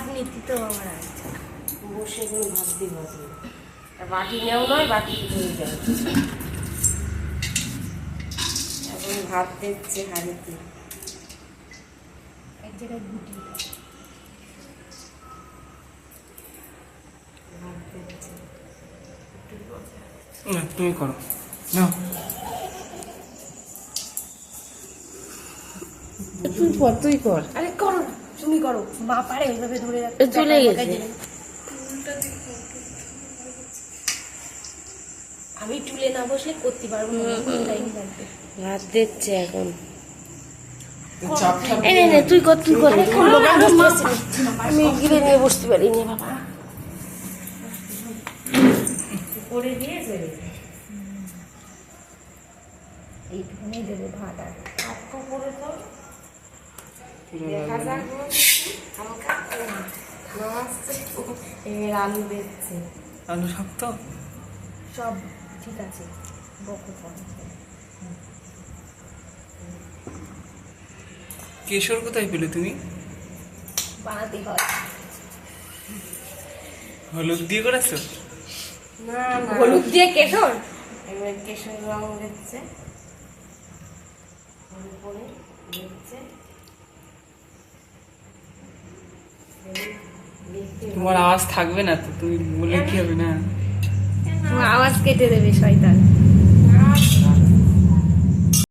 রাজনীতি তো আমার আছে। বসে কোনো ভাত দিয়ে বাজবে, বাটি নেও নয়, বাটি ধরে যাবে। এখন ভাত দিচ্ছে হাঁড়িতে, এক জায়গায় গুটি ভাত দিচ্ছে। না তুমি করো না, তুই কর, তুই কর। আরে করো না, তুমি করো, মা পারে ওইভাবে ধরে রাখতে। চলে গেছে। আমি টুলে না বসলে করতে পারবো না, টাইম লাগবে। ভাত দিচ্ছে এখন। চাপটা এই তুই কর, তুই কর। আমি গিলে নিয়ে বসতে পারিনি বাবা। করে দিয়ে চলে এইটুকুনি দেবো ভাত আর আপকো করে তো দেখা যাক। হালকা নমস্তে। এর আলু দিচ্ছে। আলু শক্ত। সব ঠিক আছে। বকো কম কেশর কোথায় পেলে তুমি? বানাতে হয়। হলুদ দিয়ে করেছো? না না, হলুদ দিয়ে কেশর, এবার কেশর রং দিচ্ছে, উপরে দিচ্ছে। তোমার আওয়াজ থাকবে না তো, তুমি বলে কি হবে না? আওয়াজ কেটে দেবে শয়তান।